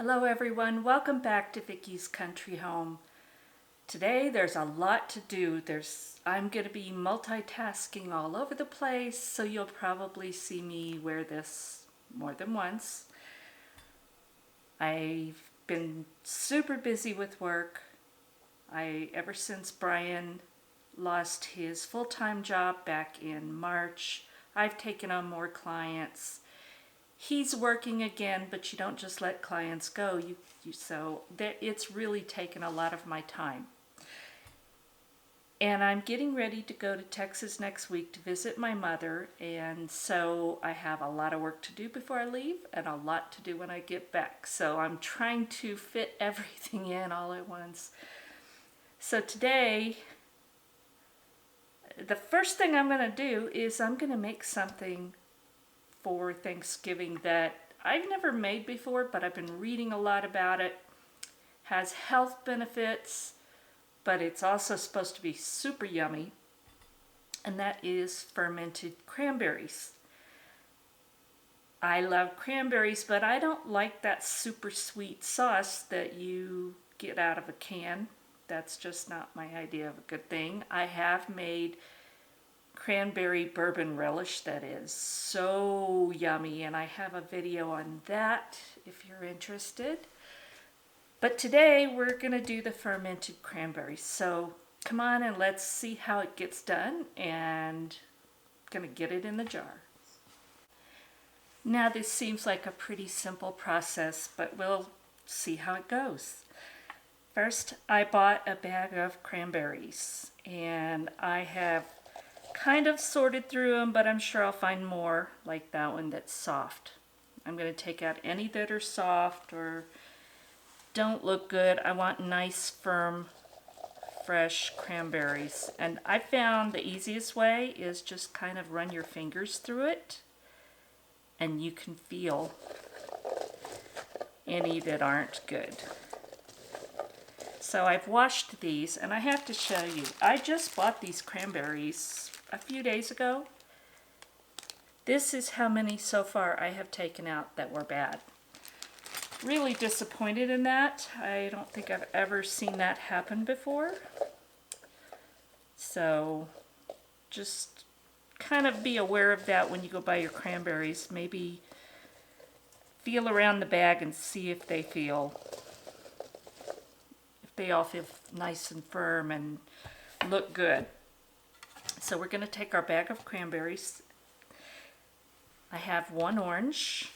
Hello everyone, welcome back to Vickie's Country Home. Today there's a lot to do. I'm going to be multitasking all over the place, so you'll probably see me wear this more than once. I've been super busy with work. Ever since Brian lost his full-time job back in March, I've taken on more clients. He's working again, but you don't just let clients go. It's really taken a lot of my time. And I'm getting ready to go to Texas next week to visit my mother, and so I have a lot of work to do before I leave and a lot to do when I get back. So I'm trying to fit everything in all at once. So today, the first thing I'm going to do is I'm going to make something for Thanksgiving that I've never made before, but I've been reading a lot about it. Has health benefits, but it's also supposed to be super yummy, and that is fermented cranberries. I love cranberries, but I don't like that super sweet sauce that you get out of a can. That's just not my idea of a good thing. I have made cranberry bourbon relish that is so yummy, and I have a video on that if you're interested. But today we're going to do the fermented cranberries. So come on and let's see how it gets done, and I'm going to get it in the jar. Now this seems like a pretty simple process, but we'll see how it goes. First, I bought a bag of cranberries, and I have kind of sorted through them, but I'm sure I'll find more like that one that's soft. I'm going to take out any that are soft or don't look good. I want nice, firm, fresh cranberries. And I found the easiest way is just kind of run your fingers through it, and you can feel any that aren't good. So I've washed these, and I have to show you. I just bought these cranberries a few days ago. This is how many so far I have taken out that were bad. Really disappointed in that. I don't think I've ever seen that happen before. So just kind of be aware of that when you go buy your cranberries. Maybe feel around the bag and see if they all feel nice and firm and look good. So we're going to take our bag of cranberries. I have one orange.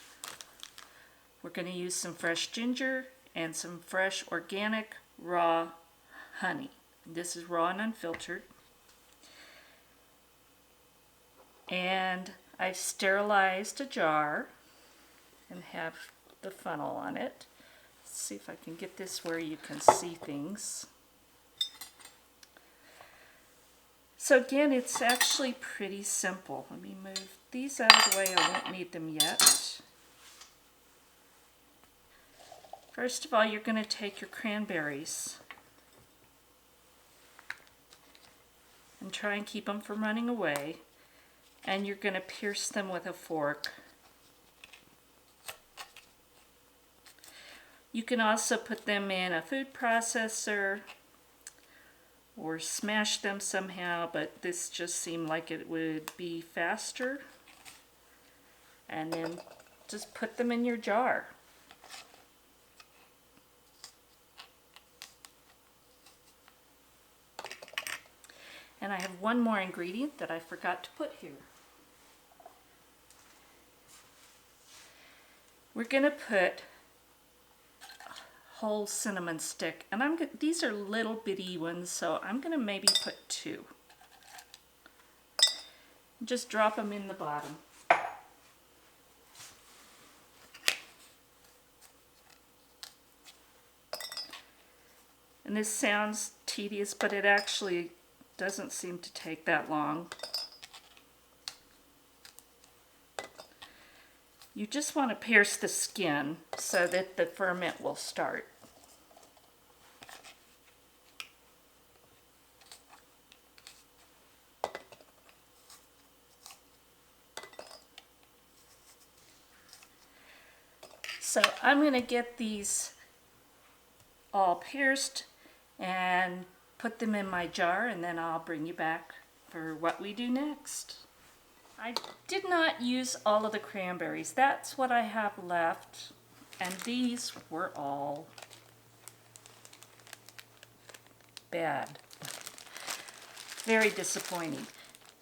We're going to use some fresh ginger and some fresh organic raw honey. This is raw and unfiltered. And I've sterilized a jar and have the funnel on it. Let's see if I can get this where you can see things. So again, it's actually pretty simple. Let me move these out of the way. I won't need them yet. First of all, you're going to take your cranberries and try and keep them from running away. And you're going to pierce them with a fork. You can also put them in a food processor or smash them somehow, but this just seemed like it would be faster. And then just put them in your jar. And I have one more ingredient that I forgot to put here. We're going to put whole cinnamon stick, and these are little bitty ones, so I'm going to maybe put 2. Just drop them in the bottom. And this sounds tedious, but it actually doesn't seem to take that long. You just want to pierce the skin so that the ferment will start. So I'm going to get these all pierced and put them in my jar, and then I'll bring you back for what we do next. I did not use all of the cranberries. That's what I have left, and these were all bad. Very disappointing.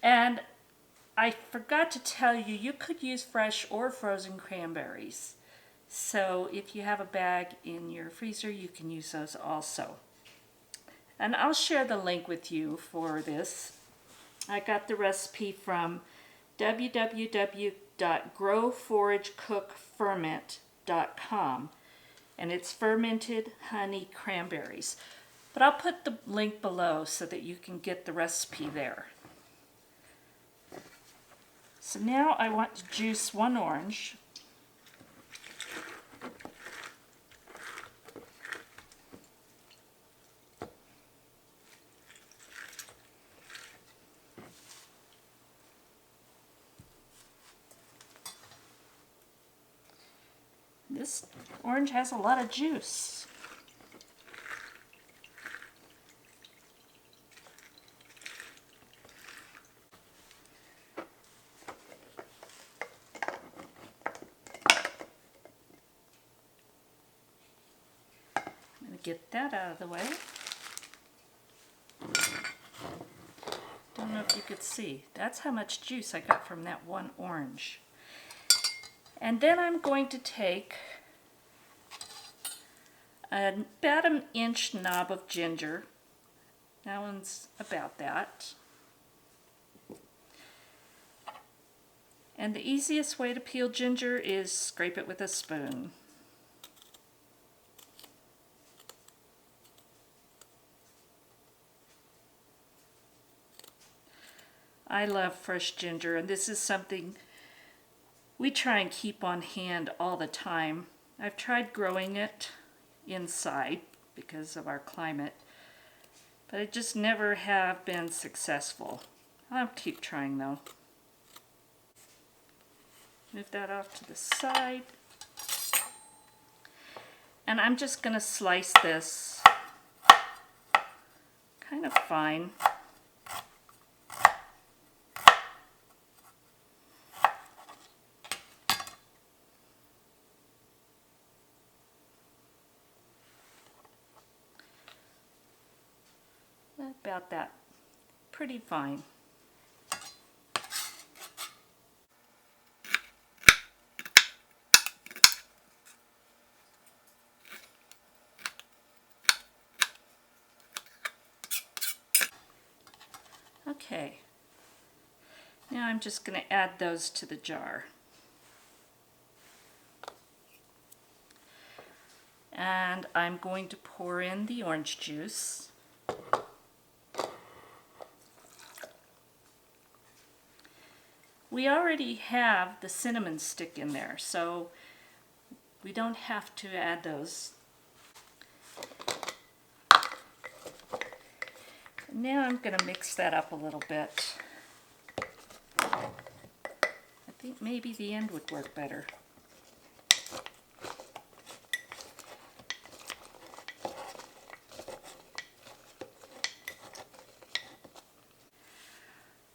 And I forgot to tell you, you could use fresh or frozen cranberries. So if you have a bag in your freezer, you can use those also. And I'll share the link with you for this. I got the recipe from www.growforagecookferment.com, and it's fermented honey cranberries. But I'll put the link below so that you can get the recipe there. So now I want to juice one orange. This orange has a lot of juice. I'm going to get that out of the way. Don't know if you could see. That's how much juice I got from that one orange. And then I'm going to take about an inch knob of ginger. That one's about that. And the easiest way to peel ginger is scrape it with a spoon. I love fresh ginger, and this is something we try and keep on hand all the time. I've tried growing it inside because of our climate, but I just never have been successful. I'll keep trying though. Move that off to the side. And I'm just going to slice this kind of fine. About that. Pretty fine. Okay. Now I'm just going to add those to the jar. And I'm going to pour in the orange juice. We already have the cinnamon stick in there, so we don't have to add those. Now I'm going to mix that up a little bit. I think maybe the end would work better.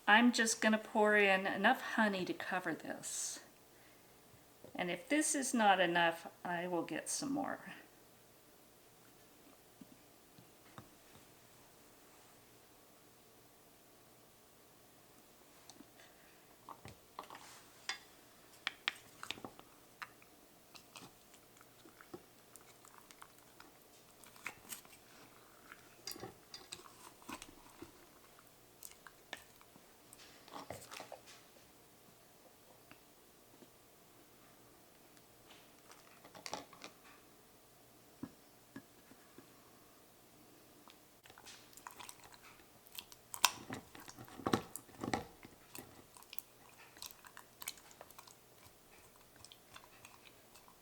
I'm just going to pour in enough honey to cover this. And if this is not enough, I will get some more.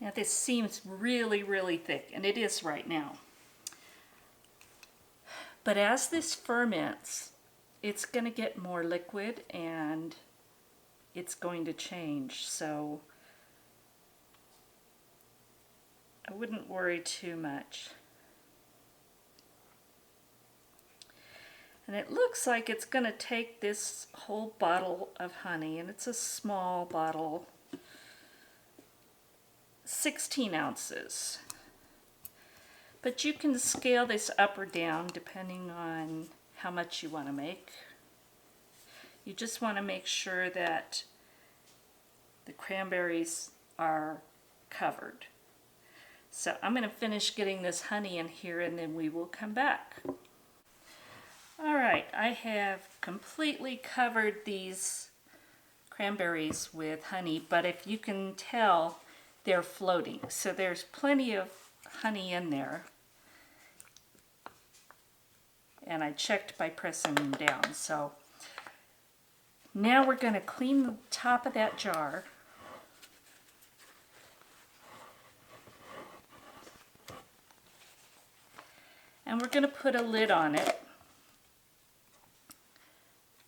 Now this seems really, really thick, and it is right now. But as this ferments, it's going to get more liquid and it's going to change. So I wouldn't worry too much. And it looks like it's going to take this whole bottle of honey, and it's a small bottle, 16 ounces. But you can scale this up or down depending on how much you want to make. You just want to make sure that the cranberries are covered. So I'm going to finish getting this honey in here and then we will come back. Alright, I have completely covered these cranberries with honey, but if you can tell, they're floating. So there's plenty of honey in there. And I checked by pressing them down. So now we're going to clean the top of that jar. And we're going to put a lid on it.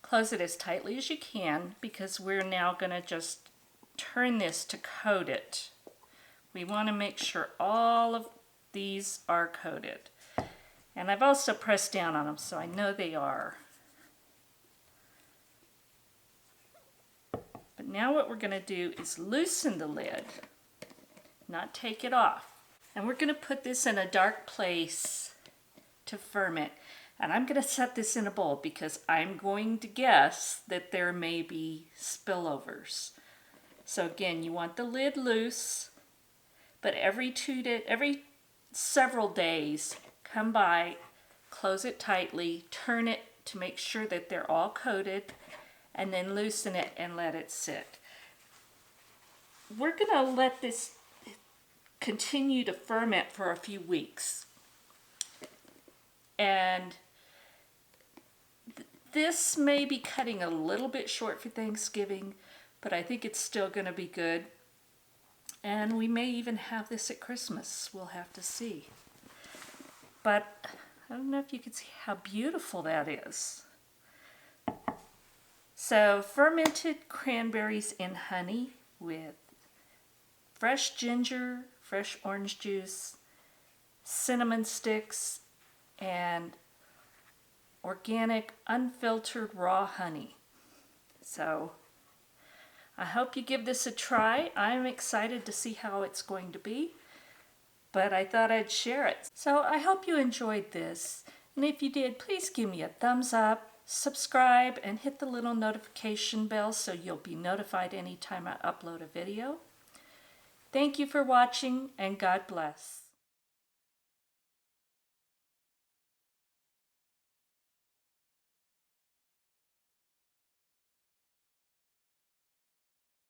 Close it as tightly as you can because we're now going to just turn this to coat it. We want to make sure all of these are coated. And I've also pressed down on them so I know they are. But now what we're going to do is loosen the lid, not take it off. And we're going to put this in a dark place to ferment. And I'm going to set this in a bowl because I'm going to guess that there may be spillovers. So again, you want the lid loose, but every several days, come by, close it tightly, turn it to make sure that they're all coated, and then loosen it and let it sit. We're going to let this continue to ferment for a few weeks. And this may be cutting a little bit short for Thanksgiving, but I think it's still going to be good. And we may even have this at Christmas. We'll have to see. But I don't know if you can see how beautiful that is. So fermented cranberries in honey with fresh ginger, fresh orange juice, cinnamon sticks, and organic, unfiltered raw honey. So I hope you give this a try. I'm excited to see how it's going to be, but I thought I'd share it. So I hope you enjoyed this, and if you did, please give me a thumbs up, subscribe, and hit the little notification bell so you'll be notified anytime I upload a video. Thank you for watching, and God bless.